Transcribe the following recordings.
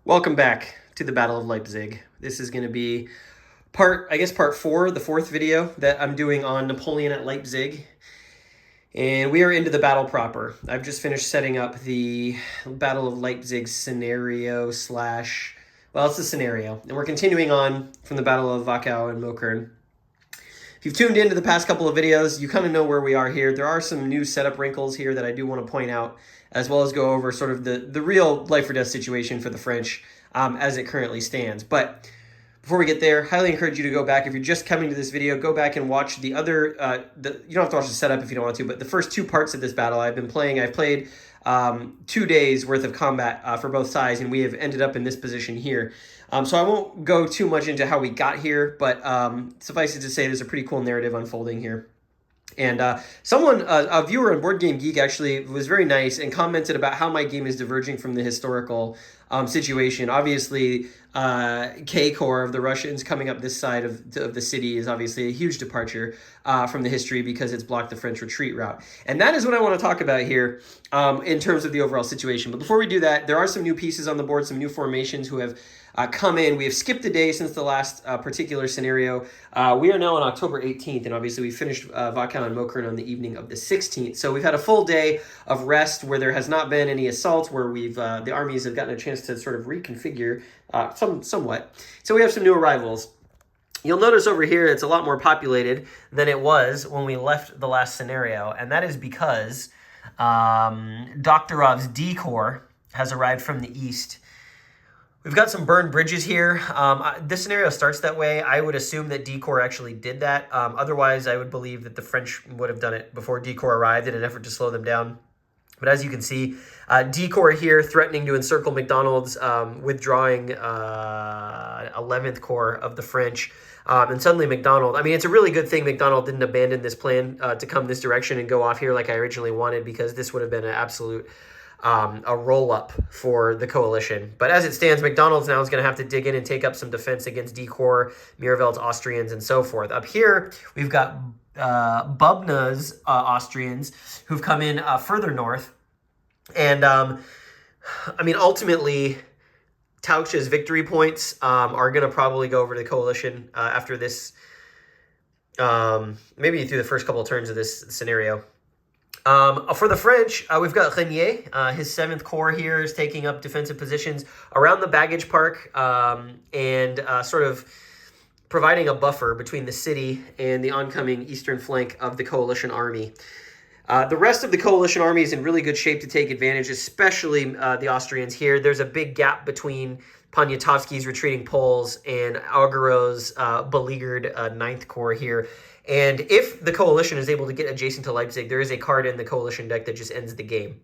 Welcome back to the Battle of Leipzig. This is going to be part 4, the fourth video that I'm doing on Napoleon at Leipzig. And we are into the battle proper. I've just finished setting up the Battle of Leipzig scenario it's the scenario. And we're continuing on from the Battle of Wachau and Mokern. If you've tuned into the past couple of videos, you kind of know where we are here. There are some new setup wrinkles here that I do want to point out, as well as go over sort of the real life or death situation for the French as it currently stands. But before we get there, highly encourage you to go back. If you're just coming to this video, go back and watch the other, you don't have to watch the setup if you don't want to, but the first two parts of this battle I've played 2 days worth of combat for both sides, and we have ended up in this position here. So I won't go too much into how we got here, but suffice it to say there's a pretty cool narrative unfolding here. And a viewer on Board Game Geek actually was very nice and commented about how my game is diverging from the historical situation. Obviously, K-Corps of the Russians coming up this side of the city is obviously a huge departure from the history because it's blocked the French retreat route. And that is what I want to talk about here in terms of the overall situation. But before we do that, there are some new pieces on the board, some new formations who have come in. We have skipped a day since the last particular scenario. We are now on October 18th, and obviously we finished Wachau and Mokern on the evening of the 16th. So we've had a full day of rest where there has not been any assaults, where the armies have gotten a chance to sort of reconfigure somewhat. So we have some new arrivals. You'll notice over here it's a lot more populated than it was when we left the last scenario, and that is because Doktorov's D Corps has arrived from the east. We've got some burned bridges here. This scenario starts that way. I would assume that D Corps actually did that. Otherwise, I would believe that the French would have done it before D Corps arrived in an effort to slow them down. But as you can see, D Corps here threatening to encircle McDonald's, withdrawing 11th Corps of the French. And suddenly McDonald, it's a really good thing McDonald didn't abandon this plan to come this direction and go off here like I originally wanted, because this would have been an absolute a roll-up for the coalition. But as it stands, McDonald's now is going to have to dig in and take up some defense against D Corps, Mirvel's Austrians, and so forth. Up here, we've got Bubna's Austrians who've come in further north. And, ultimately, Tauch's victory points are going to probably go over to the coalition after this, maybe through the first couple of turns of this scenario. For the French, we've got Renier. His 7th Corps here is taking up defensive positions around the baggage park and sort of providing a buffer between the city and the oncoming eastern flank of the coalition army. The rest of the coalition army is in really good shape to take advantage, especially the Austrians here. There's a big gap between Poniatowski's retreating Poles and Auguro's beleaguered 9th Corps here. And if the coalition is able to get adjacent to Leipzig, there is a card in the coalition deck that just ends the game.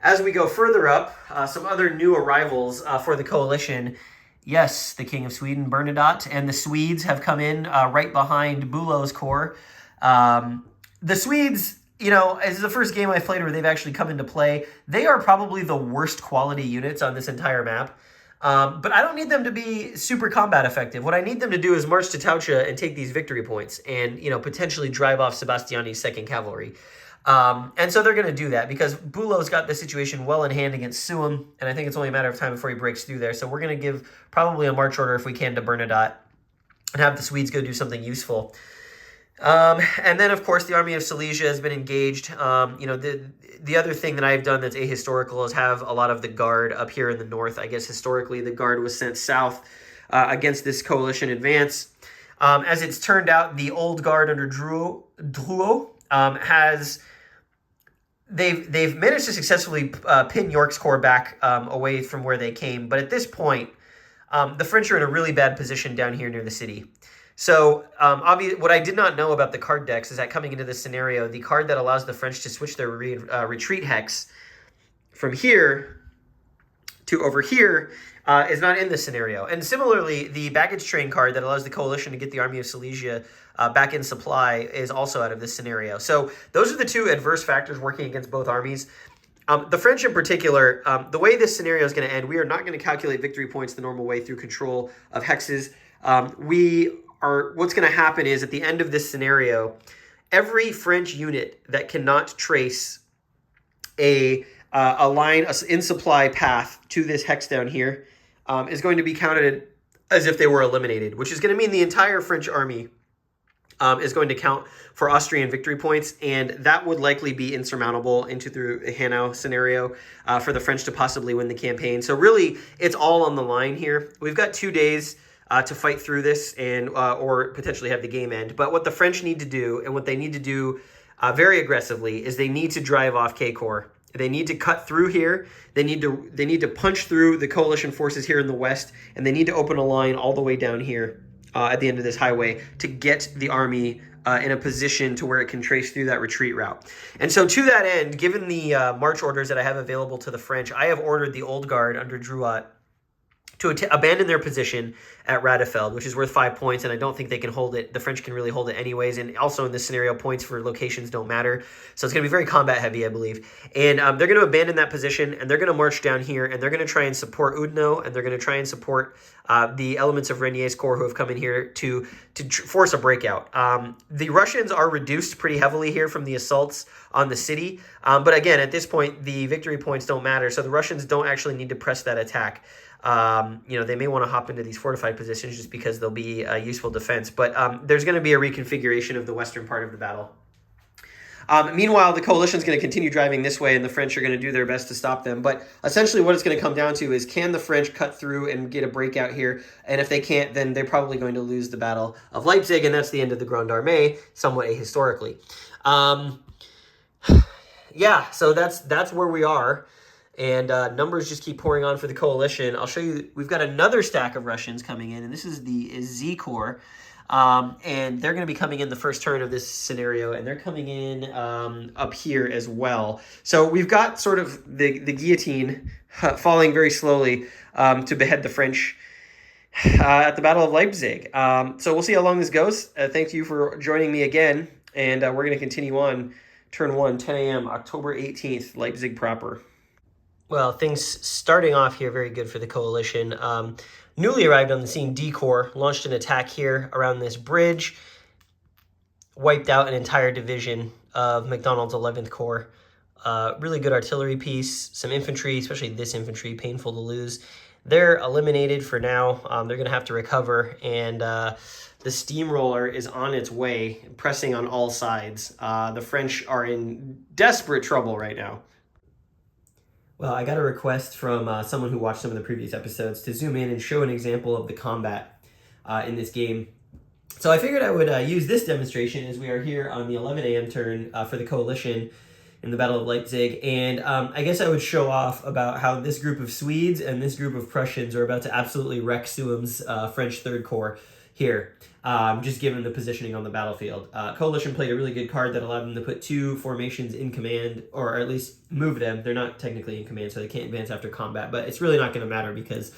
As we go further up, some other new arrivals for the coalition. Yes, the King of Sweden, Bernadotte, and the Swedes have come in right behind Bülow's corps. The Swedes, as the first game I've played where they've actually come into play, they are probably the worst quality units on this entire map. But I don't need them to be super combat effective. What I need them to do is march to Taucha and take these victory points and, potentially drive off Sebastiani's 2nd Cavalry. And so they're going to do that because Bülow's got the situation well in hand against Suum, and I think it's only a matter of time before he breaks through there. So we're going to give probably a march order if we can to Bernadotte and have the Swedes go do something useful. And then, of course, the Army of Silesia has been engaged. The other thing that I've done that's ahistorical is have a lot of the Guard up here in the north. I guess historically the Guard was sent south against this coalition advance. As it's turned out, the old Guard under Drouot they've managed to successfully pin York's Corps back away from where they came. But at this point, the French are in a really bad position down here near the city. So what I did not know about the card decks is that coming into this scenario, the card that allows the French to switch their retreat hex from here to over here is not in this scenario. And similarly, the baggage train card that allows the coalition to get the Army of Silesia back in supply is also out of this scenario. So those are the two adverse factors working against both armies. The French in particular, the way this scenario is going to end, we are not going to calculate victory points the normal way through control of hexes. What's going to happen is at the end of this scenario, every French unit that cannot trace a a line in supply path to this hex down here is going to be counted as if they were eliminated, which is going to mean the entire French army is going to count for Austrian victory points, and that would likely be insurmountable into the Hanau scenario for the French to possibly win the campaign. So really, it's all on the line here. We've got 2 days to fight through this and or potentially have the game end. But what the French need to do, and what they need to do very aggressively, is they need to drive off K-Corps. They need to cut through here. They need to punch through the coalition forces here in the west, and they need to open a line all the way down here at the end of this highway to get the army in a position to where it can trace through that retreat route. And so to that end, given the march orders that I have available to the French, I have ordered the Old Guard under Drouot to abandon their position at Radefeld, which is worth 5 points, and I don't think they can hold it. The French can really hold it anyways, and also in this scenario, points for locations don't matter. So it's going to be very combat heavy, I believe. And they're going to abandon that position, and they're going to march down here, and they're going to try and support Oudinot, and they're going to try and support the elements of Regnier's corps who have come in here to force a breakout. The Russians are reduced pretty heavily here from the assaults on the city, but again, at this point, the victory points don't matter, so the Russians don't actually need to press that attack. They may want to hop into these fortified positions just because they'll be a useful defense. But there's going to be a reconfiguration of the western part of the battle. Meanwhile, the coalition is going to continue driving this way, and the French are going to do their best to stop them. But essentially what it's going to come down to is, can the French cut through and get a breakout here? And if they can't, then they're probably going to lose the Battle of Leipzig, and that's the end of the Grande Armée, somewhat ahistorically. Yeah, so that's where we are. And numbers just keep pouring on for the coalition. I'll show you, we've got another stack of Russians coming in, and this is the Z Corps. And they're going to be coming in the first turn of this scenario, and they're coming in up here as well. So we've got sort of the guillotine falling very slowly to behead the French at the Battle of Leipzig. So we'll see how long this goes. Thank you for joining me again, and we're going to continue on turn 1, 10 a.m., October 18th, Leipzig proper. Well, things starting off here very good for the coalition. Newly arrived on the scene, D Corps launched an attack here around this bridge, wiped out an entire division of MacDonald's 11th Corps. Really good artillery piece, some infantry, especially this infantry, painful to lose. They're eliminated for now. They're going to have to recover, and the steamroller is on its way, pressing on all sides. The French are in desperate trouble right now. Well, I got a request from someone who watched some of the previous episodes to zoom in and show an example of the combat in this game. So I figured I would use this demonstration as we are here on the 11 a.m. turn for the coalition in the Battle of Leipzig. And I guess I would show off about how this group of Swedes and this group of Prussians are about to absolutely wreck Suem's French Third Corps here, just given the positioning on the battlefield. Coalition played a really good card that allowed them to put 2 formations in command, or at least move them. They're not technically in command, so they can't advance after combat, but it's really not going to matter because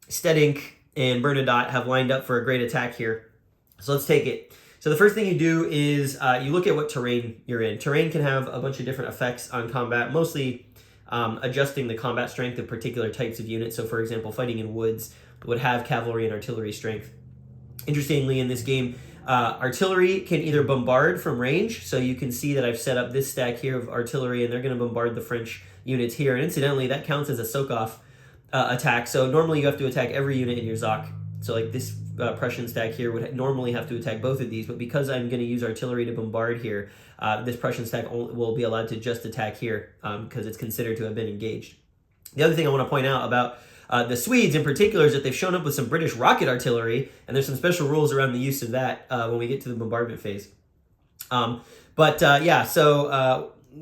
Stedink and Bernadotte have lined up for a great attack here. So let's take it. So the first thing you do is you look at what terrain you're in. Terrain can have a bunch of different effects on combat, mostly adjusting the combat strength of particular types of units. So for example, fighting in woods would have cavalry and artillery strength. Interestingly, in this game, artillery can either bombard from range, so you can see that I've set up this stack here of artillery, and they're going to bombard the French units here. And incidentally, that counts as a soak-off attack, so normally you have to attack every unit in your Zoc. So like this Prussian stack here would normally have to attack both of these, but because I'm going to use artillery to bombard here, this Prussian stack will be allowed to just attack here because it's considered to have been engaged. The other thing I want to point out about the Swedes in particular is that they've shown up with some British rocket artillery, and there's some special rules around the use of that when we get to the bombardment phase. So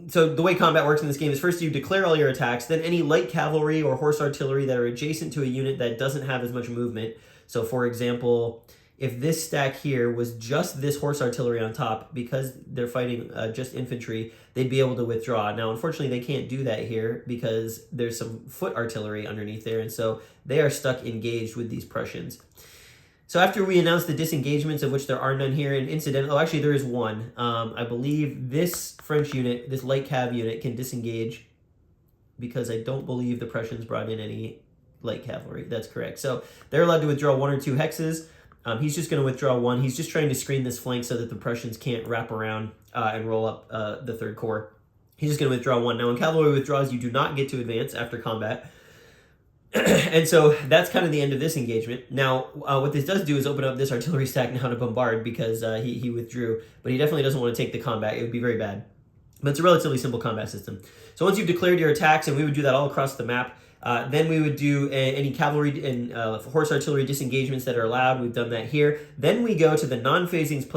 the way combat works in this game is first you declare all your attacks, then any light cavalry or horse artillery that are adjacent to a unit that doesn't have as much movement. So for example, if this stack here was just this horse artillery on top, because they're fighting just infantry, they'd be able to withdraw. Now, unfortunately, they can't do that here because there's some foot artillery underneath there, and so they are stuck engaged with these Prussians. So after we announce the disengagements, of which there are none here, and actually there is one. I believe this French unit, this light cav unit, can disengage because I don't believe the Prussians brought in any light cavalry. That's correct. So they're allowed to withdraw 1 or 2 hexes. He's just going to withdraw 1. He's just trying to screen this flank so that the Prussians can't wrap around and roll up the Third Corps. He's just going to withdraw 1. Now, when cavalry withdraws, you do not get to advance after combat. And so that's kind of the end of this engagement. Now, what this does do is open up this artillery stack now to bombard because he withdrew. But he definitely doesn't want to take the combat. It would be very bad. But it's a relatively simple combat system. So once you've declared your attacks, and we would do that all across the map, then we would do any cavalry and horse artillery disengagements that are allowed. We've done that here. Then we go to the non-phasing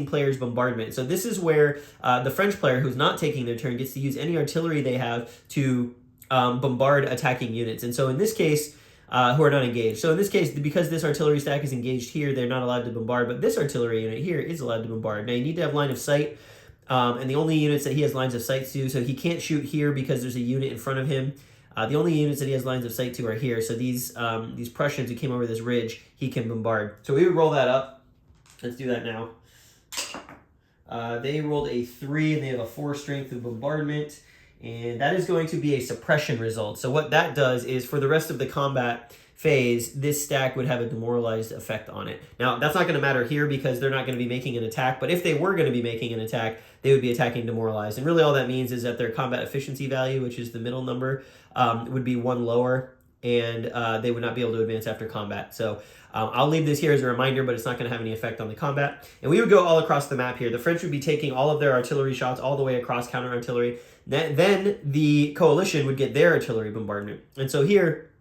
player's bombardment. So this is where the French player who's not taking their turn gets to use any artillery they have to bombard attacking units. And so in this case, who are not engaged. So in this case, because this artillery stack is engaged here, they're not allowed to bombard, but this artillery unit here is allowed to bombard. Now you need to have line of sight, and the only units that he has lines of sight to, so he can't shoot here because there's a unit in front of him. The only units that he has lines of sight to are here. So these Prussians who came over this ridge, he can bombard. So we would roll that up. Let's do that now. They rolled a 3, and they have a 4 strength of bombardment. And that is going to be a suppression result. So what that does is for the rest of the combat phase, this stack would have a demoralized effect on it. Now, that's not going to matter here because they're not going to be making an attack. But if they were going to be making an attack, they would be attacking demoralized. And really all that means is that their combat efficiency value, which is the middle number, would be 1 lower. And they would not be able to advance after combat. So I'll leave this here as a reminder, but it's not going to have any effect on the combat. And we would go all across the map here. The French would be taking all of their artillery shots all the way across, counter artillery. Then the coalition would get their artillery bombardment. And so here,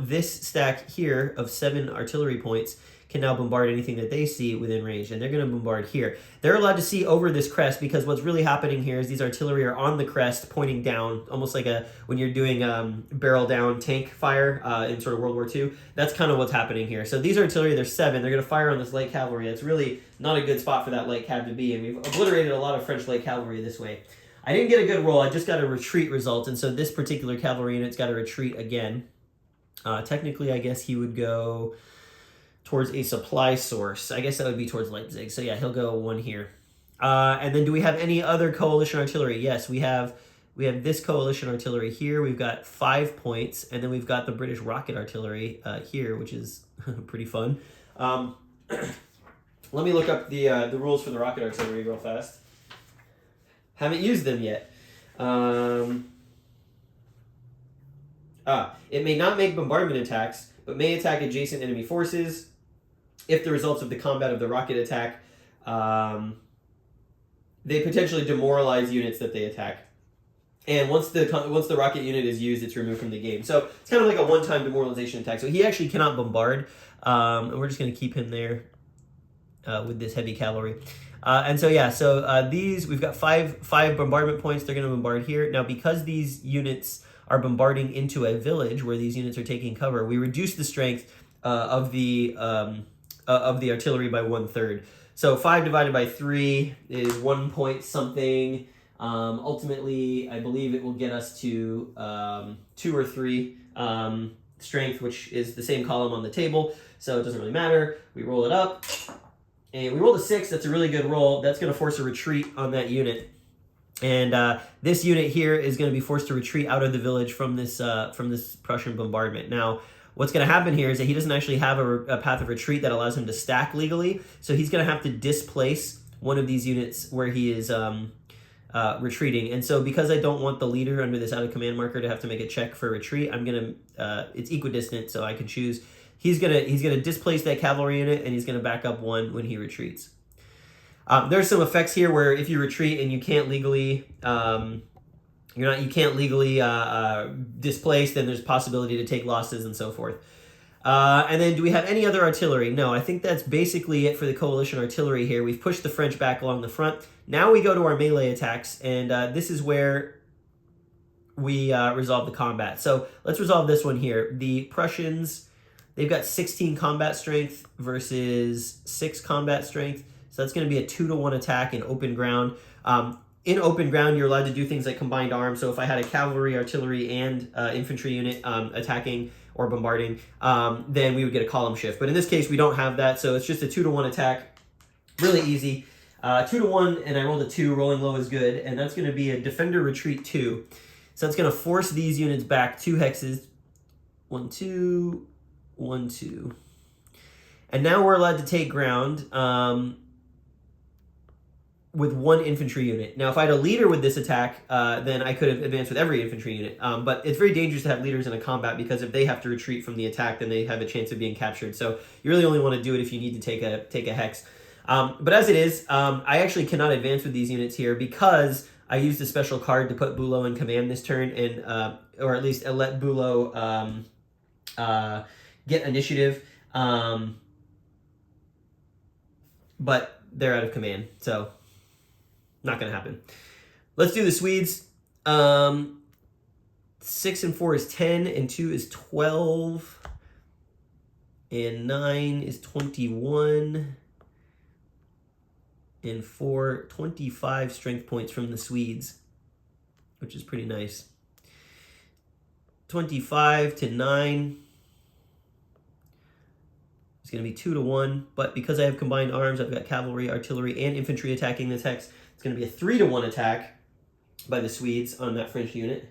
this stack here of 7 artillery points can now bombard anything that they see within range, and they're going to bombard here. They're allowed to see over this crest because what's really happening here is these artillery are on the crest pointing down, almost like when you're doing barrel down tank fire in sort of World War II. That's kind of what's happening here. So these artillery, there's 7. They're going to fire on this light cavalry. That's really not a good spot for that light cav to be, and we've obliterated a lot of French light cavalry this way. I didn't get a good roll. I just got a retreat result, and so this particular cavalry unit's got to retreat again. Technically, I guess he would go towards a supply source. I guess that would be towards Leipzig. So yeah, he'll go 1 here. And then do we have any other coalition artillery? Yes, we have this coalition artillery here. We've got 5 points, and then we've got the British rocket artillery here, which is pretty fun. Let me look up the rules for the rocket artillery real fast. Haven't used them yet. It may not make bombardment attacks, but may attack adjacent enemy forces. If the results of the combat of the rocket attack, they potentially demoralize units that they attack. And once the rocket unit is used, it's removed from the game. So it's kind of like a one-time demoralization attack. So he actually cannot bombard, and we're just going to keep him there with this heavy cavalry. And so yeah, so these, we've got five bombardment points. They're going to bombard here. Now, because these units are bombarding into a village where these units are taking cover, we reduce the strength of the artillery by 1/3. So 5 divided by 3 is 1 point something. Ultimately, I believe it will get us to 2 or 3 strength, which is the same column on the table. So it doesn't really matter. We roll it up. And we rolled a 6. That's a really good roll. That's going to force a retreat on that unit. And this unit here is going to be forced to retreat out of the village from this Prussian bombardment. Now, what's going to happen here is that he doesn't actually have a path of retreat that allows him to stack legally. So he's going to have to displace one of these units where he is retreating. And so because I don't want the leader under this out of command marker to have to make a check for retreat, I'm going to, it's equidistant, so I can choose. He's gonna displace that cavalry unit, and he's gonna back up 1 when he retreats. There's some effects here where if you retreat and you can't legally displace, then there's possibility to take losses and so forth. And then do we have any other artillery? No, I think that's basically it for the coalition artillery here. We've pushed the French back along the front. Now we go to our melee attacks, and this is where we resolve the combat. So let's resolve this one here. The Prussians, they've got 16 combat strength versus 6 combat strength. So that's going to be a 2-to-1 attack in open ground. In open ground, you're allowed to do things like combined arms. So if I had a cavalry, artillery, and infantry unit attacking or bombarding, then we would get a column shift. But in this case, we don't have that. So it's just a 2-to-1 attack. Really easy. 2-to-1, and I rolled a 2. Rolling low is good. And that's going to be a defender retreat 2. So that's going to force these units back 2 hexes. 1, 2... 1, 2. And now we're allowed to take ground. with one infantry unit. Now, if I had a leader with this attack, then I could have advanced with every infantry unit. But it's very dangerous to have leaders in a combat because if they have to retreat from the attack, then they have a chance of being captured. So you really only want to do it if you need to take a hex. But as it is, I actually cannot advance with these units here because I used a special card to put Bulow in command this turn, and or at least let Bulow get initiative. But they're out of command, so not going to happen. Let's do the Swedes. 6 and 4 is 10, and 2 is 12, and 9 is 21, and 25 strength points from the Swedes, which is pretty nice. 25 to 9. It's going to be 2 to 1, but because I have combined arms, I've got cavalry, artillery, and infantry attacking this hex. It's going to be a 3 to 1 attack by the Swedes on that French unit.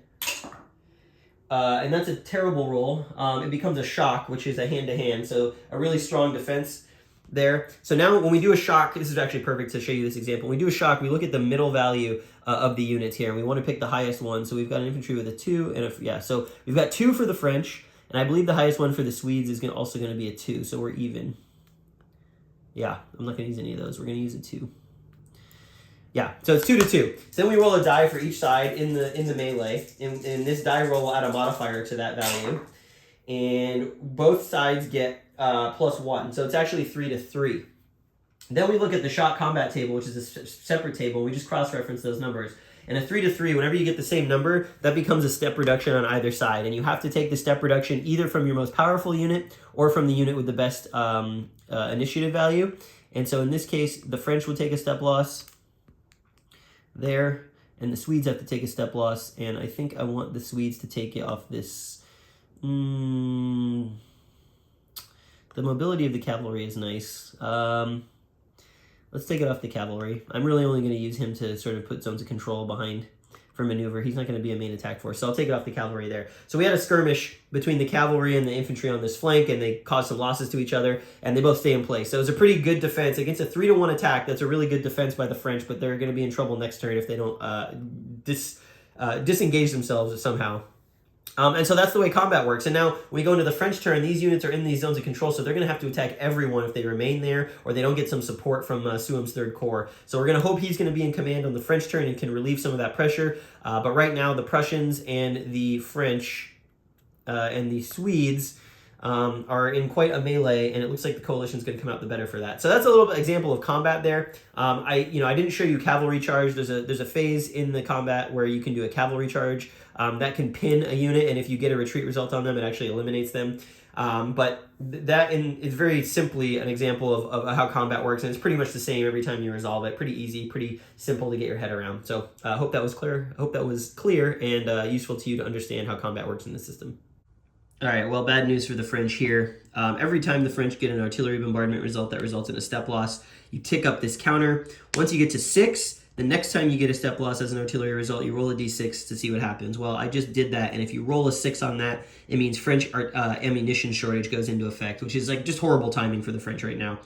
And that's a terrible roll. It becomes a shock, which is a hand-to-hand, so a really strong defense there. So now when we do a shock, this is actually perfect to show you this example. When we do a shock, we look at the middle value of the units here, and we want to pick the highest one. So we've got an infantry with a 2, and so we've got 2 for the French. And I believe the highest one for the Swedes is also going to be a 2, so we're even. Yeah, I'm not going to use any of those. We're going to use a 2. Yeah, so it's 2 to 2. So then we roll a die for each side in the melee, and this die roll will add a modifier to that value. And both sides get +1, so it's actually 3 to 3. Then we look at the shock combat table, which is a separate table. We just cross-reference those numbers. And a 3 to 3, whenever you get the same number, that becomes a step reduction on either side. And you have to take the step reduction either from your most powerful unit or from the unit with the best initiative value. And so in this case, the French will take a step loss there, and the Swedes have to take a step loss. And I think I want the Swedes to take it off this. The mobility of the cavalry is nice. Let's take it off the cavalry. I'm really only going to use him to sort of put zones of control behind for maneuver. He's not going to be a main attack force, so I'll take it off the cavalry there. So we had a skirmish between the cavalry and the infantry on this flank, and they caused some losses to each other, and they both stay in place. So it was a pretty good defense. Against a 3 to 1 attack, that's a really good defense by the French, but they're going to be in trouble next turn if they don't disengage themselves somehow. And so that's the way combat works. And now when we go into the French turn, these units are in these zones of control, so they're going to have to attack everyone if they remain there or they don't get some support from Suam's 3rd Corps. So we're going to hope he's going to be in command on the French turn and can relieve some of that pressure. But right now, the Prussians and the French and the Swedes are in quite a melee, and it looks like the coalition's going to come out the better for that. So that's a little example of combat there. I didn't show you cavalry charge. There's a phase in the combat where you can do a cavalry charge that can pin a unit, and if you get a retreat result on them, it actually eliminates them. But that is very simply an example of how combat works, and it's pretty much the same every time you resolve it. Pretty easy, pretty simple to get your head around. So I hope that was clear. I hope that was clear and useful to you to understand how combat works in the system. All right, well, bad news for the French here. Every time the French get an artillery bombardment result, that results in a step loss. You tick up this counter. Once you get to 6, the next time you get a step loss as an artillery result, you roll a d6 to see what happens. Well, I just did that, and if you roll a 6 on that, it means French ammunition shortage goes into effect, which is like just horrible timing for the French right now.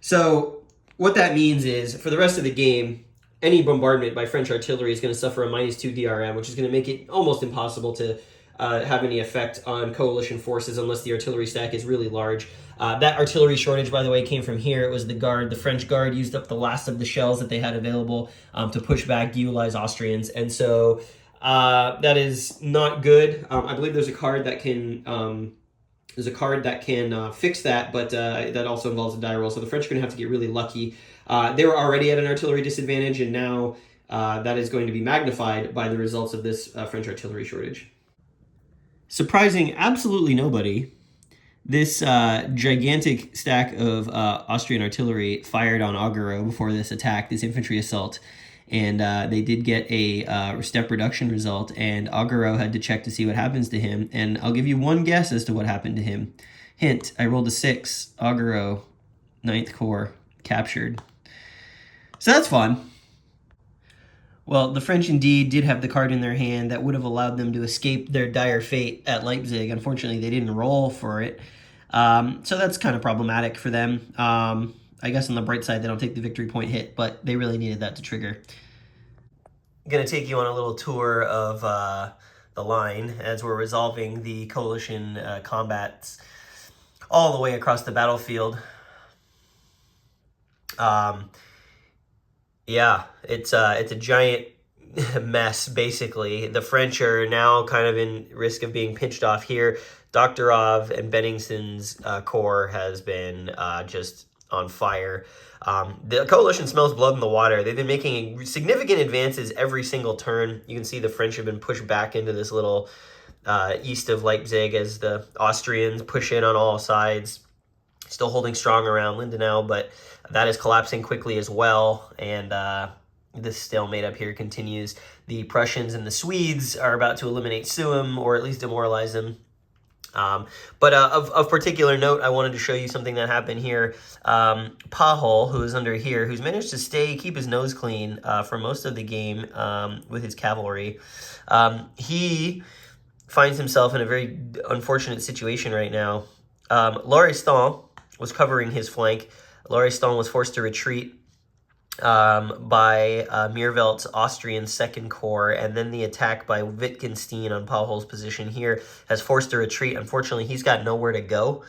So what that means is, for the rest of the game, any bombardment by French artillery is going to suffer a -2 DRM, which is going to make it almost impossible to have any effect on coalition forces unless the artillery stack is really large. That artillery shortage, by the way, came from here. It was the Guard. The French Guard used up the last of the shells that they had available to push back Guli's Austrians, and so that is not good. I believe there's a card that can fix that, but that also involves a die roll. So the French are going to have to get really lucky. They were already at an artillery disadvantage, and now that is going to be magnified by the results of this French artillery shortage. Surprising absolutely nobody, this gigantic stack of Austrian artillery fired on Augereau before this attack, this infantry assault, and they did get a step reduction result, and Augereau had to check to see what happens to him, and I'll give you one guess as to what happened to him. Hint, I rolled a 6, Augereau, 9th Corps, captured. So that's fun. Well, the French indeed did have the card in their hand that would have allowed them to escape their dire fate at Leipzig. Unfortunately, they didn't roll for it. So that's kind of problematic for them. I I guess on the bright side, they don't take the victory point hit, but they really needed that to trigger. I'm going to take you on a little tour of the line as we're resolving the coalition combats all the way across the battlefield. Yeah, it's a giant mess, basically. The French are now kind of in risk of being pinched off here. Doktorov and Benningsen's corps has been just on fire. The coalition smells blood in the water. They've been making significant advances every single turn. You can see the French have been pushed back into this little east of Leipzig as the Austrians push in on all sides. Still holding strong around Lindenau, but that is collapsing quickly as well. And this stalemate up here continues. The Prussians and the Swedes are about to eliminate Suum, or at least demoralize them. But of particular note, I wanted to show you something that happened here. Pahol, who is under here, who's managed to keep his nose clean for most of the game with his cavalry, he finds himself in a very unfortunate situation right now. Lauriston was covering his flank. Lauriston was forced to retreat by Meerveldt's Austrian Second Corps, and then the attack by Wittgenstein on Pahol's position here has forced a retreat. Unfortunately, he's got nowhere to go.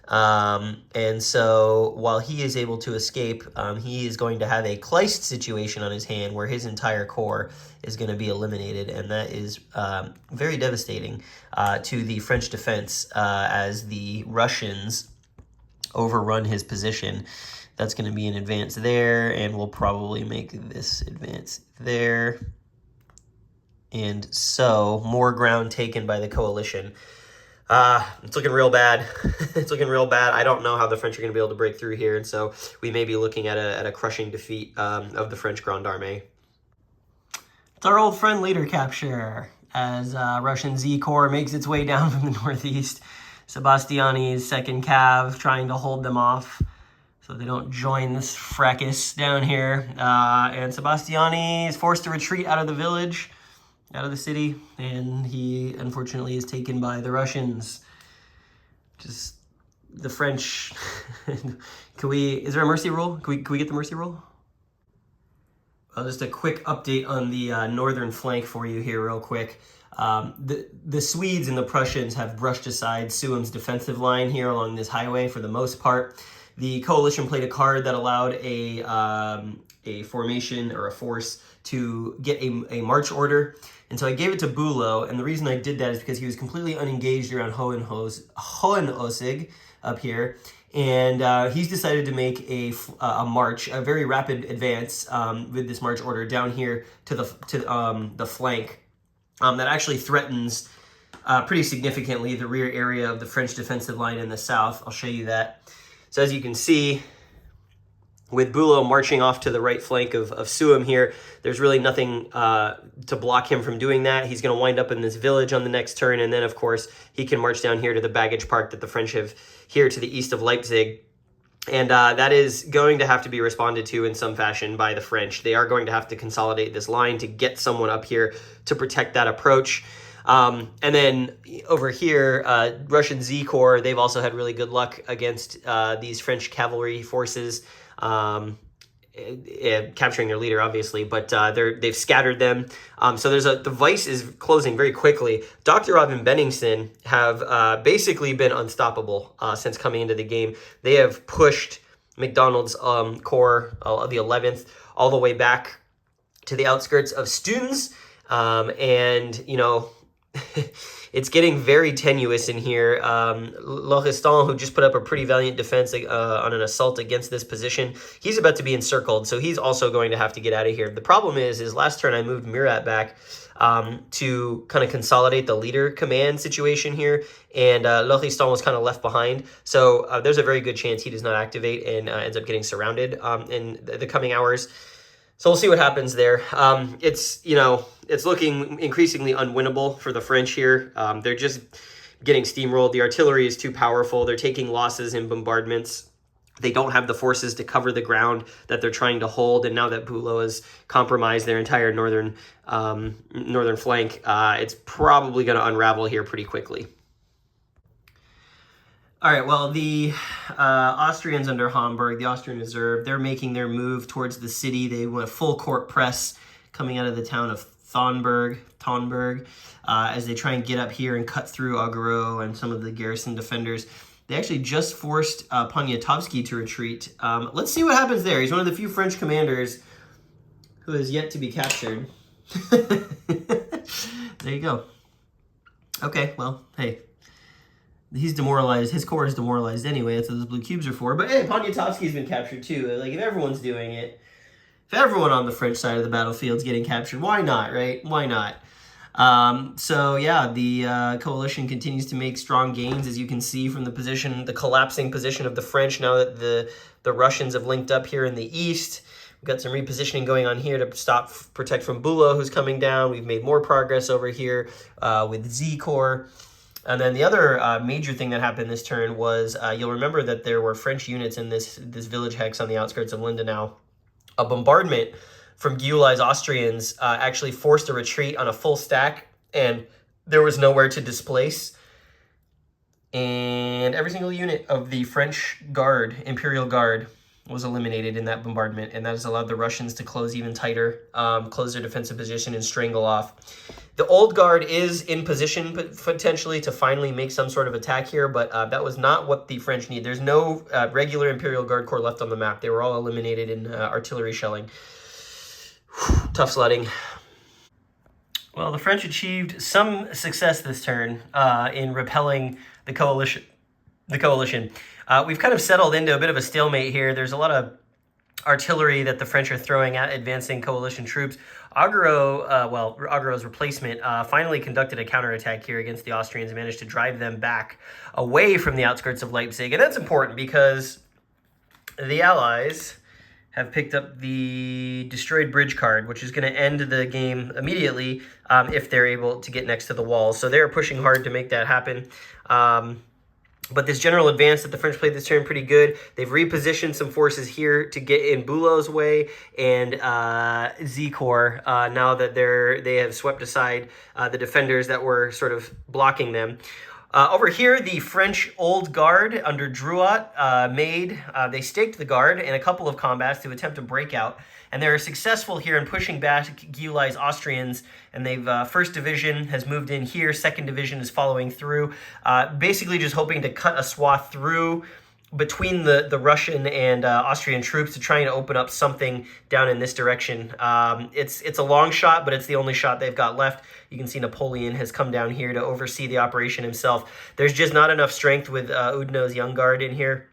And so while he is able to escape, he is going to have a Kleist situation on his hand where his entire corps is going to be eliminated, and that is very devastating to the French defense as the Russians overrun his position. That's going to be an advance there, and we'll probably make this advance there. And so more ground taken by the coalition. It's looking real bad. It's looking real bad. I don't know how the French are going to be able to break through here, and so we may be looking at a crushing defeat of the French Grande Armée. It's our old friend leader capture as Russian Z Corps makes its way down from the northeast. Sebastiani's second cav trying to hold them off so they don't join this fracas down here. And Sebastiani is forced to retreat out of the village, out of the city, and he unfortunately is taken by the Russians. Just the French. Is there a mercy rule? Can we get the mercy rule? Just a quick update on the northern flank for you here real quick. The Swedes and the Prussians have brushed aside Suum's defensive line here along this highway for the most part. The coalition played a card that allowed a formation or a force to get a march order. And so I gave it to Bülow, and the reason I did that is because he was completely unengaged around Hohenlohe up here. And he's decided to make a march, a very rapid advance with this march order down here to the flank that actually threatens pretty significantly the rear area of the French defensive line in the south. I'll show you that. So as you can see, with Bülow marching off to the right flank of Suum here, there's really nothing to block him from doing that. He's going to wind up in this village on the next turn, and then, of course, he can march down here to the baggage park that the French have here to the east of Leipzig. And that is going to have to be responded to in some fashion by the French. They are going to have to consolidate this line to get someone up here to protect that approach. And then over here, Russian Z Corps, they've also had really good luck against these French cavalry forces, capturing their leader, obviously, but they've scattered them. So the vice is closing very quickly. Doktorov and Benningsen have basically been unstoppable since coming into the game. They have pushed MacDonald's corps, the 11th, all the way back to the outskirts of Stuns, and, you know, it's getting very tenuous in here. Lauriston, who just put up a pretty valiant defense on an assault against this position, he's about to be encircled, so he's also going to have to get out of here. The problem is last turn I moved Murat back to kind of consolidate the leader command situation here, and Lauriston was kind of left behind. So there's a very good chance he does not activate and ends up getting surrounded in the coming hours. So we'll see what happens there. It's looking increasingly unwinnable for the French here. They're just getting steamrolled. The artillery is too powerful. They're taking losses in bombardments. They don't have the forces to cover the ground that they're trying to hold. And now that Bülow has compromised their entire northern flank, it's probably going to unravel here pretty quickly. All right, well, the Austrians under Hamburg, the Austrian Reserve, they're making their move towards the city. They want a full court press coming out of the town of Tonberg, as they try and get up here and cut through Augereau and some of the garrison defenders. They actually just forced Poniatowski to retreat. Let's see what happens there. He's one of the few French commanders who has yet to be captured. There you go. Okay, well, hey. He's demoralized. His corps is demoralized anyway. That's what those blue cubes are for. But hey, Poniatowski's been captured too. Like, if everyone's doing it, if everyone on the French side of the battlefield's getting captured, why not, right? Why not? So yeah, the coalition continues to make strong gains, as you can see from the position, the collapsing position of the French now that the Russians have linked up here in the east. We've got some repositioning going on here to protect from Bulow, who's coming down. We've made more progress over here with Z Corps. And then the other major thing that happened this turn was, you'll remember that there were French units in this village hex on the outskirts of Lindenau. A bombardment from Gyulai's Austrians actually forced a retreat on a full stack, and there was nowhere to displace. And every single unit of the French Guard, Imperial Guard, was eliminated in that bombardment, and that has allowed the Russians to close even tighter, close their defensive position and strangle off. The Old Guard is in position potentially to finally make some sort of attack here, but that was not what the French need. There's no regular Imperial Guard Corps left on the map. They were all eliminated in artillery shelling. Tough sledding. Well, the French achieved some success this turn in repelling the coalition. We've kind of settled into a bit of a stalemate here. There's a lot of artillery that the French are throwing at advancing coalition troops. Augereau's replacement finally conducted a counterattack here against the Austrians and managed to drive them back away from the outskirts of Leipzig. And that's important because the Allies have picked up the destroyed bridge card, which is going to end the game immediately if they're able to get next to the walls. So they're pushing hard to make that happen. But this general advance that the French played this turn pretty good. They've repositioned some forces here to get in Bulow's way and Z Corps now that they have swept aside the defenders that were sort of blocking them. Over here, the French Old Guard under Drouot they staked the guard in a couple of combats to attempt a breakout. And they're successful here in pushing back Gyulai's Austrians, and they've First Division has moved in here. Second Division is following through, basically just hoping to cut a swath through between the Russian and Austrian troops to try and open up something down in this direction. It's a long shot, but it's the only shot they've got left. You can see Napoleon has come down here to oversee the operation himself. There's just not enough strength with Oudinot's Young Guard in here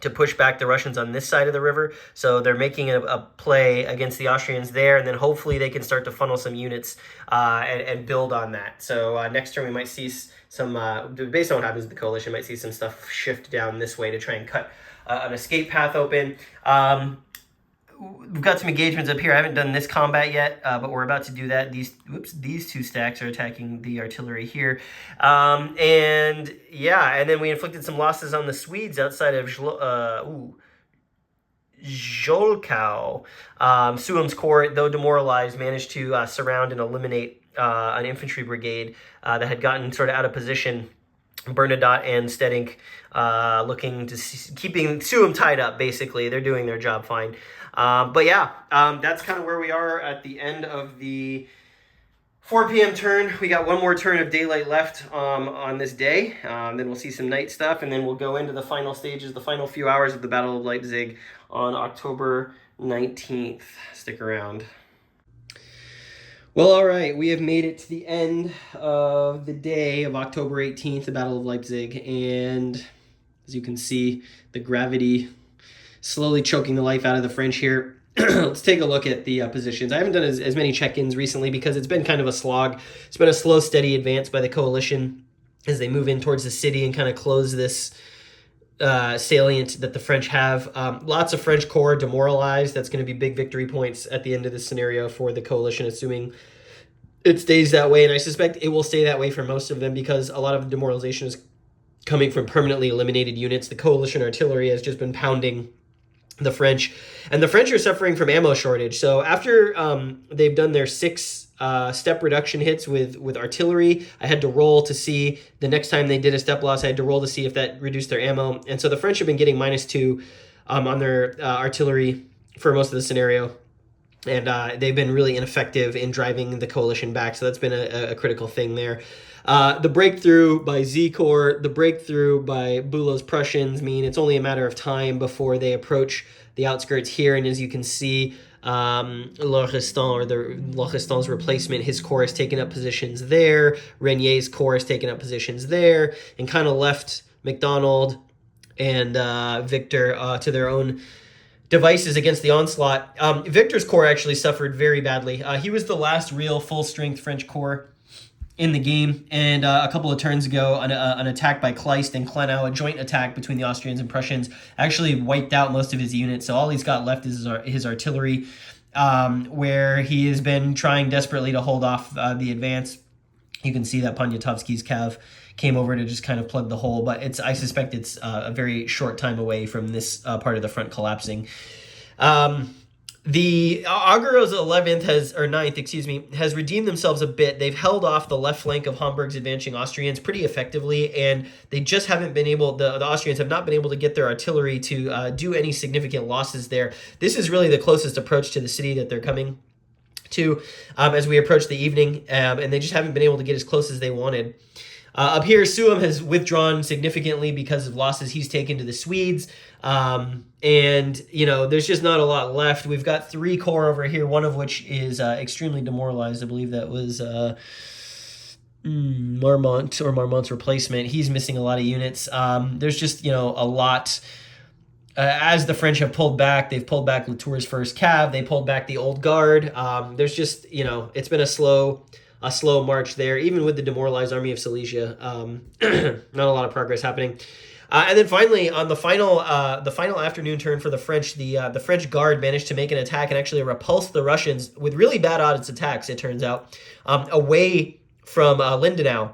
to push back the Russians on this side of the river. So they're making a play against the Austrians there, and then hopefully they can start to funnel some units and build on that. So next turn we might see some, based on what happens with the coalition, might see some stuff shift down this way to try and cut an escape path open. We've got some engagements up here. I haven't done this combat yet, but we're about to do that. These two stacks are attacking the artillery here. And then we inflicted some losses on the Swedes outside of Zholkow. Suum's corps, though demoralized, managed to surround and eliminate an infantry brigade that had gotten sort of out of position. Bernadotte and Stedink keeping Suum tied up, basically. They're doing their job fine. That's kind of where we are at the end of the 4 p.m. turn. We got one more turn of daylight left on this day. Then we'll see some night stuff, and then we'll go into the final stages, the final few hours of the Battle of Leipzig on October 19th. Stick around. Well, all right, we have made it to the end of the day of October 18th, the Battle of Leipzig, and as you can see, the gravity slowly choking the life out of the French here. Let's take a look at the positions. I haven't done as many check-ins recently because it's been kind of a slog. It's been a slow, steady advance by the coalition as they move in towards the city and kind of close this salient that the French have. Lots of French corps demoralized. That's going to be big victory points at the end of this scenario for the coalition, assuming it stays that way. And I suspect it will stay that way for most of them because a lot of demoralization is coming from permanently eliminated units. The coalition artillery has just been pounding the French. And the French are suffering from ammo shortage. So after they've done their 6 step reduction hits with artillery, I had to roll to see the next time they did a step loss. I had to roll to see if that reduced their ammo. And so the French have been getting -2 on their artillery for most of the scenario. And they've been really ineffective in driving the coalition back. So that's been a critical thing there. The breakthrough by Z Corps, the breakthrough by Bülow's Prussians mean it's only a matter of time before they approach the outskirts here. And as you can see, Loristan, or the Loristan's replacement, his corps has taken up positions there. Regnier's corps has taken up positions there, and kind of left MacDonald and Victor to their own devices against the onslaught. Victor's corps actually suffered very badly. He was the last real full-strength French corps in the game, and a couple of turns ago, an attack by Kleist and Klenau, a joint attack between the Austrians and Prussians, actually wiped out most of his units, so all he's got left is his artillery, where he has been trying desperately to hold off the advance. You can see that Poniatowski's cav came over to just kind of plug the hole, but I suspect it's a very short time away from this part of the front collapsing. The Augereau's 9th has redeemed themselves a bit. They've held off the left flank of Hamburg's advancing Austrians pretty effectively, and they just haven't been able, the Austrians have not been able to get their artillery to do any significant losses there. This is really the closest approach to the city that they're coming to as we approach the evening, and they just haven't been able to get as close as they wanted. Up here, Suam has withdrawn significantly because of losses he's taken to the Swedes. And, you know, there's just not a lot left. We've got 3 corps over here, one of which is extremely demoralized. I believe that was Marmont, or Marmont's replacement. He's missing a lot of units. There's just, you know, a lot. As the French have pulled back, they've pulled back Latour's first cav. They pulled back the old guard. There's just, you know, it's been a slow march there, even with the demoralized army of Silesia. Not a lot of progress happening. And then finally, on the final afternoon turn for the French, the French guard managed to make an attack and actually repulse the Russians with really bad odds attacks, it turns out, away from Lindenau.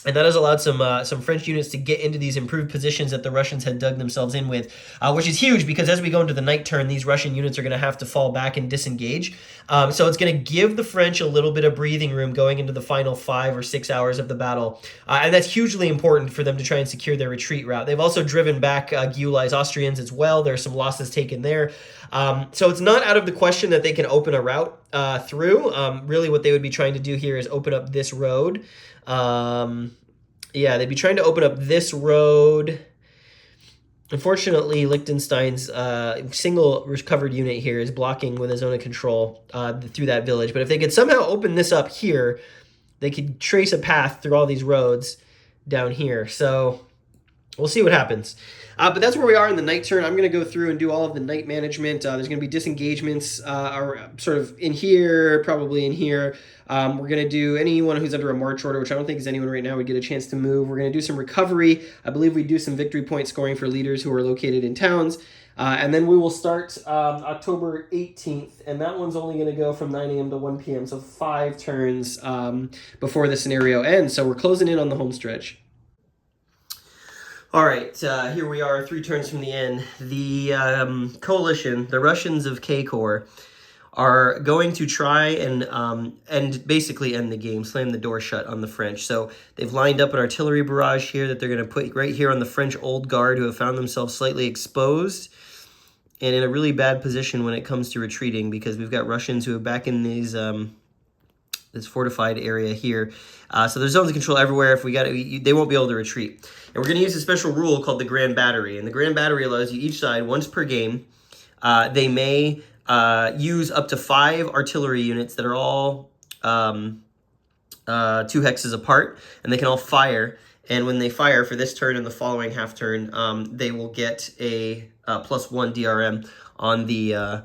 And that has allowed some French units to get into these improved positions that the Russians had dug themselves in with, which is huge because as we go into the night turn, these Russian units are going to have to fall back and disengage. So it's going to give the French a little bit of breathing room going into the final 5 or 6 hours of the battle. And that's hugely important for them to try and secure their retreat route. They've also driven back Gyulai's Austrians as well. There are some losses taken there. So it's not out of the question that they can open a route through. Really what they would be trying to do here is open up this road. Yeah, they'd be trying to open up this road. Unfortunately, Liechtenstein's single recovered unit here is blocking with a zone of control through that village. But if they could somehow open this up here, they could trace a path through all these roads down here. So we'll see what happens. But that's where we are in the night turn. I'm going to go through and do all of the night management. There's going to be disengagements sort of in here, probably in here. We're going to do anyone who's under a march order, which I don't think is anyone right now, would get a chance to move. We're going to do some recovery. I believe we do some victory point scoring for leaders who are located in towns. And then we will start October 18th, and that one's only going to go from 9 a.m. to 1 p.m., so 5 turns before the scenario ends. So we're closing in on the home stretch. All right, here we are, 3 turns from the end. The coalition, the Russians of K Corps, are going to try and basically end the game, slam the door shut on the French. So they've lined up an artillery barrage here that they're going to put right here on the French Old Guard, who have found themselves slightly exposed and in a really bad position when it comes to retreating, because we've got Russians who are back in these this fortified area here. So there's zones of control everywhere. If they won't be able to retreat. And we're going to use a special rule called the Grand Battery. And the Grand Battery allows you each side, once per game, they may use up to 5 artillery units that are all 2 hexes apart, and they can all fire. And when they fire for this turn and the following half turn, they will get a +1 DRM on the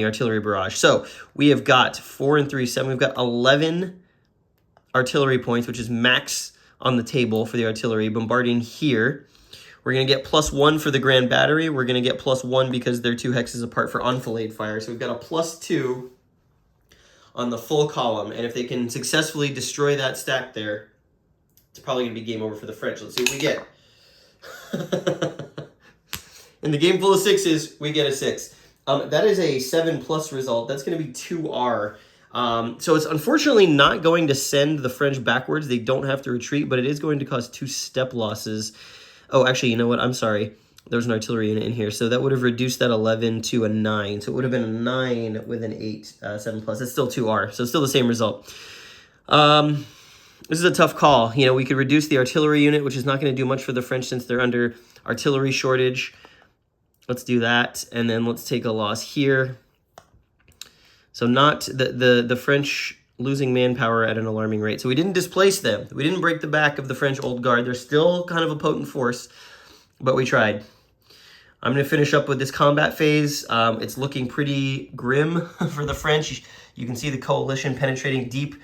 artillery barrage. So we have got 4 and 3, 7. We've got 11 artillery points, which is max on the table for the artillery, bombarding here. We're going to get +1 for the Grand Battery. We're going to get +1 because they're 2 hexes apart for enfilade fire. So we've got a +2 on the full column. And if they can successfully destroy that stack there, it's probably going to be game over for the French. Let's see what we get. In the game full of sixes, we get a 6. That is a 7+ result. That's going to be 2R. So it's unfortunately not going to send the French backwards. They don't have to retreat, but it is going to cause 2 step losses. Oh, actually, you know what? I'm sorry. There's an artillery unit in here. So that would have reduced that 11 to a 9. So it would have been a 9 with an 8, 7+. It's still 2R. So it's still the same result. This is a tough call. You know, we could reduce the artillery unit, which is not going to do much for the French since they're under artillery shortage. Let's do that, and then let's take a loss here. So not the French losing manpower at an alarming rate. So we didn't displace them. We didn't break the back of the French Old Guard. They're still kind of a potent force, but we tried. I'm going to finish up with this combat phase. It's looking pretty grim for the French. You can see the coalition penetrating deep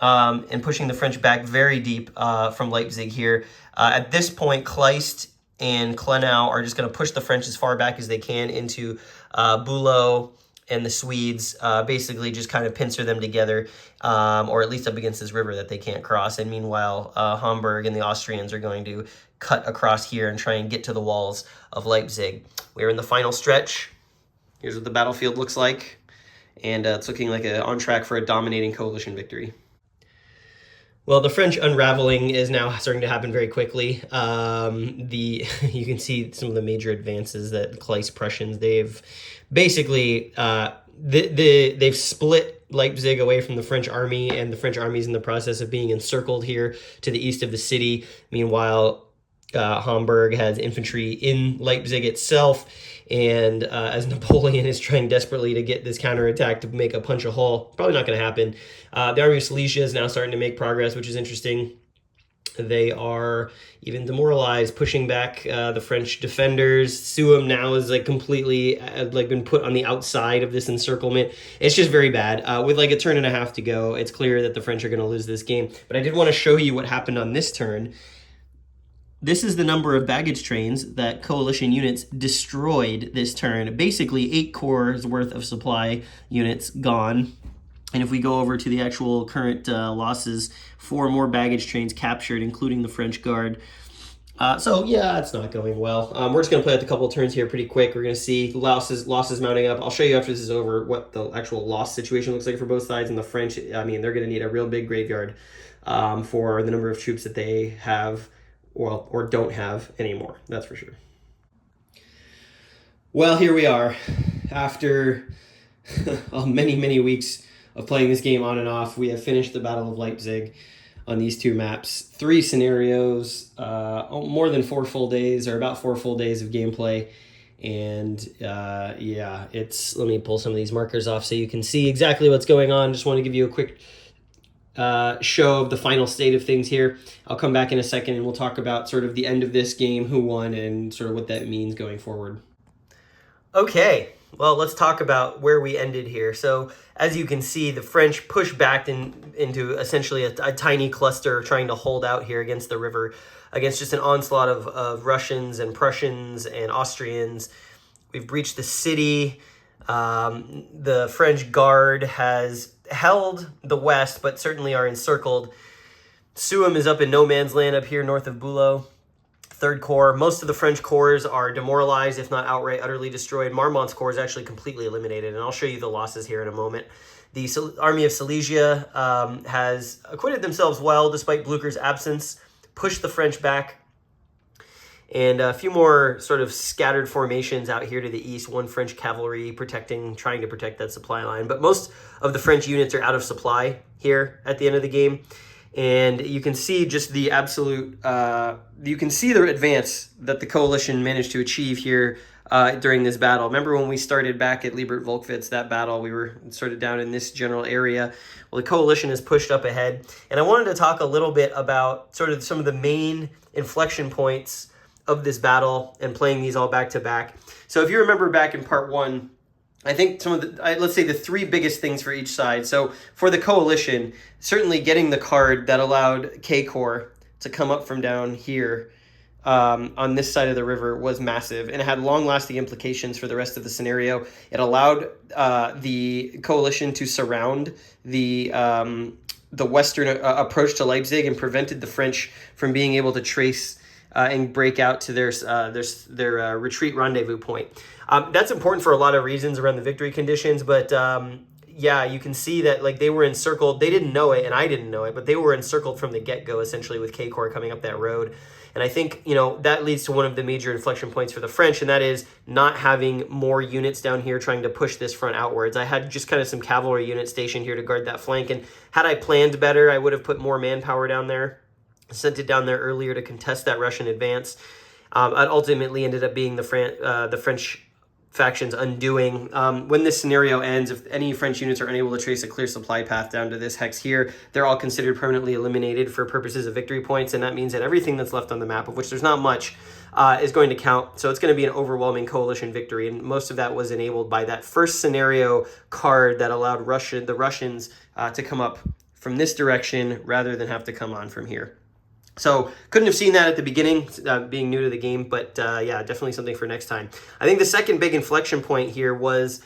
and pushing the French back very deep from Leipzig here. At this point, Kleist and Klenau are just going to push the French as far back as they can into Bülow and the Swedes, basically just kind of pincer them together, or at least up against this river that they can't cross. And meanwhile, Hamburg and the Austrians are going to cut across here and try and get to the walls of Leipzig. We're in the final stretch. Here's what the battlefield looks like. And it's looking like on track for a dominating coalition victory. Well, the French unraveling is now starting to happen very quickly. You can see some of the major advances that Kleist Prussians, they've basically, they've split Leipzig away from the French army, and the French army is in the process of being encircled here to the east of the city. Meanwhile, Hamburg has infantry in Leipzig itself, and as Napoleon is trying desperately to get this counterattack to make a punch a hole, probably not going to happen. The army of Silesia is now starting to make progress, which is interesting. They are even demoralized, pushing back the French defenders. Suum now is like completely been put on the outside of this encirclement. It's just very bad. With like a turn and a half to go, it's clear that the French are going to lose this game. But I did want to show you what happened on this turn. This is the number of baggage trains that coalition units destroyed this turn. Basically, 8 corps worth of supply units gone. And if we go over to the actual current losses, 4 more baggage trains captured, including the French Guard. So yeah, it's not going well. We're just going to play out a couple of turns here pretty quick. We're going to see losses mounting up. I'll show you after this is over what the actual loss situation looks like for both sides. And the French, I mean, they're going to need a real big graveyard for the number of troops that they have, well, or don't have anymore. That's for sure. Well, here we are after many, many weeks of playing this game on and off. We have finished the Battle of Leipzig on these 2 maps. 3 scenarios, more than 4 full days, or about 4 full days of gameplay. And yeah, let me pull some of these markers off so you can see exactly what's going on. Just want to give you a quick show of the final state of things here. I'll come back in a second and we'll talk about sort of the end of this game, who won, and sort of what that means going forward. Okay, well, let's talk about where we ended here. So as you can see, the French pushed back into essentially a tiny cluster trying to hold out here against the river, against just an onslaught of Russians and Prussians and Austrians. We've breached the city. The French Guard has held the west, but certainly are encircled. Suum is up in no man's land up here north of Bülow. 3rd Corps. Most of the French corps are demoralized, if not outright utterly destroyed. Marmont's corps is actually completely eliminated, and I'll show you the losses here in a moment. The army of Silesia has acquitted themselves well despite Blucher's absence, pushed the French back, and a few more sort of scattered formations out here to the east. 1 French cavalry trying to protect that supply line. But most of the French units are out of supply here at the end of the game. And you can see just the absolute, you can see the advance that the coalition managed to achieve here during this battle. Remember when we started back at Liebert-Volkwitz, that battle, we were sort of down in this general area. Well, the coalition has pushed up ahead. And I wanted to talk a little bit about sort of some of the main inflection points of this battle and playing these all back to back. So if you remember back in part 1, I think some of the, let's say the 3 biggest things for each side. So for the coalition, certainly getting the card that allowed K Corps to come up from down here on this side of the river was massive, and it had long-lasting implications for the rest of the scenario. It allowed the coalition to surround the western approach to Leipzig and prevented the French from being able to trace and break out to their retreat rendezvous point. That's important for a lot of reasons around the victory conditions, but yeah, you can see that like they were encircled. They didn't know it, and I didn't know it, but they were encircled from the get-go, essentially, with K Corps coming up that road. And I think, you know, that leads to one of the major inflection points for the French, and that is not having more units down here trying to push this front outwards. I had just kind of some cavalry units stationed here to guard that flank, and had I planned better, I would have put more manpower down there, sent it down there earlier to contest that Russian advance. It ultimately ended up being the French faction's undoing. When this scenario ends, if any French units are unable to trace a clear supply path down to this hex here, they're all considered permanently eliminated for purposes of victory points, and that means that everything that's left on the map, of which there's not much, is going to count. So it's going to be an overwhelming coalition victory, and most of that was enabled by that first scenario card that allowed the Russians to come up from this direction rather than have to come on from here. So couldn't have seen that at the beginning, being new to the game, but yeah, definitely something for next time. I think the second big inflection point here was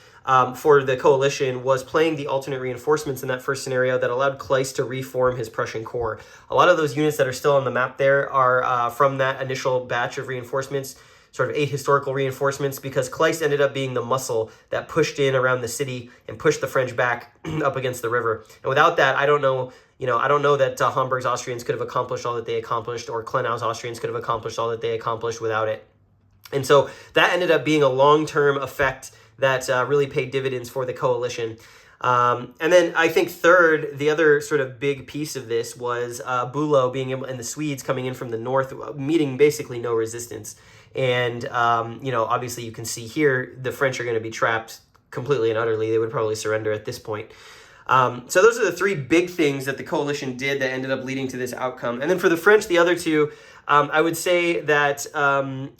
for the coalition was playing the alternate reinforcements in that first scenario that allowed Kleist to reform his Prussian corps. A lot of those units that are still on the map there are from that initial batch of reinforcements, sort of ahistorical reinforcements, because Kleist ended up being the muscle that pushed in around the city and pushed the French back up against the river. And without that, I don't know that Hamburg's Austrians could have accomplished all that they accomplished, or Klenau's Austrians could have accomplished all that they accomplished without it. And so that ended up being a long-term effect that really paid dividends for the coalition. And then I think third, the other sort of big piece of this was Bülow being able, and the Swedes coming in from the north, meeting basically no resistance. And, you know, obviously you can see here, the French are going to be trapped completely and utterly. They would probably surrender at this point. So those are the three big things that the coalition did that ended up leading to this outcome. And then for the French, the other two, I would say that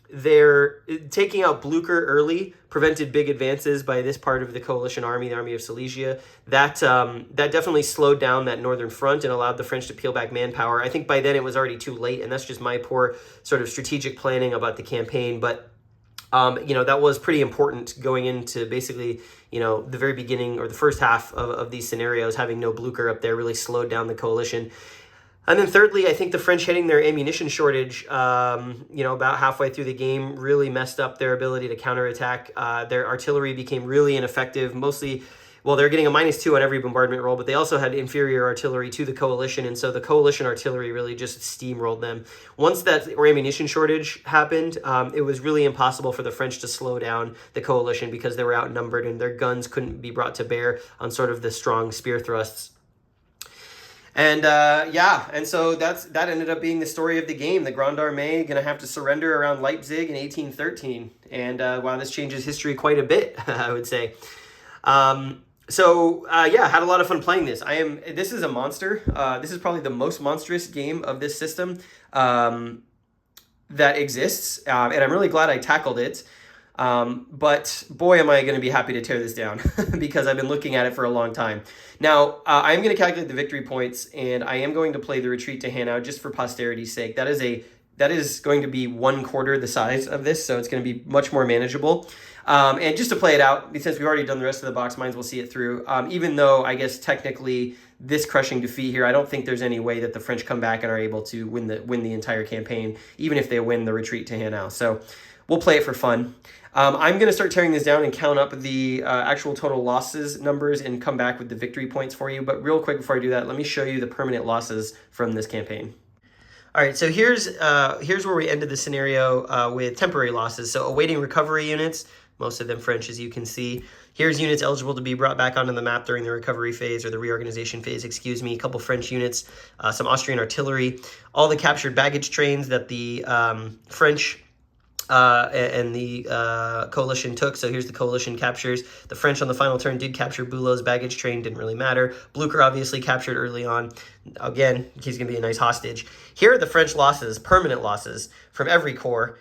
they're taking out Blücher early prevented big advances by this part of the coalition army, the Army of Silesia. That definitely slowed down that northern front and allowed the French to peel back manpower. I think by then it was already too late, and that's just my poor sort of strategic planning about the campaign. But you know, that was pretty important going into basically, you know, the very beginning or the first half of these scenarios. Having no Blücher up there really slowed down the coalition. And then thirdly, I think the French hitting their ammunition shortage, you know, about halfway through the game really messed up their ability to counterattack. Their artillery became really ineffective, mostly. Well, they're getting a -2 on every bombardment roll, but they also had inferior artillery to the coalition, and so the coalition artillery really just steamrolled them. Once that ammunition shortage happened, it was really impossible for the French to slow down the coalition because they were outnumbered and their guns couldn't be brought to bear on sort of the strong spear thrusts. And yeah, and so that ended up being the story of the game. The Grande Armée going to have to surrender around Leipzig in 1813. And wow, this changes history quite a bit, I would say. So yeah, had a lot of fun playing this. This is a monster. This is probably the most monstrous game of this system that exists. And I'm really glad I tackled it. But boy, am I going to be happy to tear this down because I've been looking at it for a long time. Now, I'm going to calculate the victory points, and I am going to play the retreat to Hanau just for posterity's sake. That is going to be 1/4 the size of this, so it's going to be much more manageable. And just to play it out, since we've already done the rest of the box mines, we'll see it through. Even though I guess technically this crushing defeat here, I don't think there's any way that the French come back and are able to win the entire campaign, even if they win the retreat to Hanau. So we'll play it for fun. I'm going to start tearing this down and count up the actual total losses numbers and come back with the victory points for you. But real quick before I do that, let me show you the permanent losses from this campaign. All right, so here's where we ended the scenario with temporary losses. So awaiting recovery units, most of them French, as you can see. Here's units eligible to be brought back onto the map during the recovery phase, or the reorganization phase, excuse me. A couple French units, some Austrian artillery, all the captured baggage trains that the French and the coalition took. So here's the coalition captures. The French on the final turn did capture Bülow's baggage train, didn't really matter. Blücher obviously captured early on. Again, he's going to be a nice hostage. Here are the French losses, permanent losses from every corps.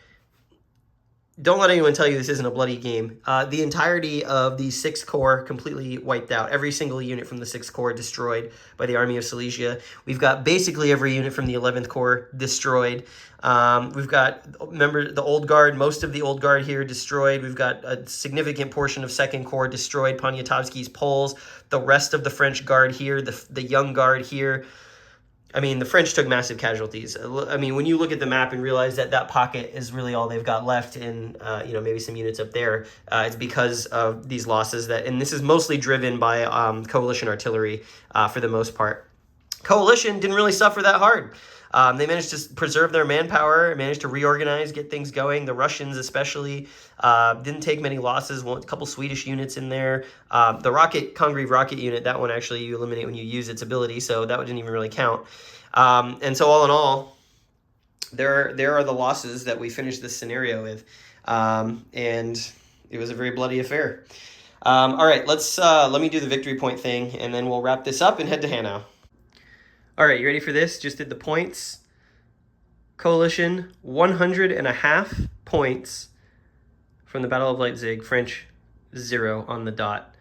Don't let anyone tell you this isn't a bloody game. The entirety of the 6th Corps completely wiped out. Every single unit from the 6th Corps destroyed by the Army of Silesia. We've got basically every unit from the 11th Corps destroyed. We've got, remember, the Old Guard, most of the Old Guard here destroyed. We've got a significant portion of 2nd Corps destroyed, Poniatowski's Poles. The rest of the French Guard here, the Young Guard here. I mean, the French took massive casualties. I mean, when you look at the map and realize that that pocket is really all they've got left, and maybe some units up there, it's because of these losses. And this is mostly driven by coalition artillery for the most part. Coalition didn't really suffer that hard. They managed to preserve their manpower, managed to reorganize, get things going. The Russians especially didn't take many losses. A couple Swedish units in there. The Congreve rocket unit, that one actually you eliminate when you use its ability, so that didn't even really count. And so all in all, there are the losses that we finished this scenario with. And it was a very bloody affair. All right, let me do the victory point thing, and then we'll wrap this up and head to Hanau. All right, you ready for this? Just did the points. Coalition, 100.5 points from the Battle of Leipzig. French, 0 on the dot.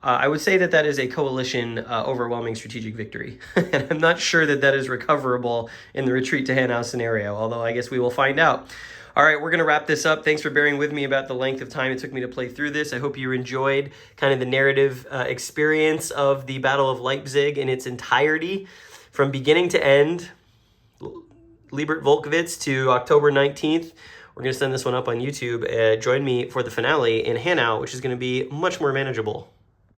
I would say that is a coalition overwhelming strategic victory. And I'm not sure that is recoverable in the retreat to Hanau scenario, although I guess we will find out. All right, we're going to wrap this up. Thanks for bearing with me about the length of time it took me to play through this. I hope you enjoyed kind of the narrative experience of the Battle of Leipzig in its entirety. From beginning to end, Liebert Volkowitz to October 19th. We're going to send this one up on YouTube. Join me for the finale in Hanau, which is going to be much more manageable.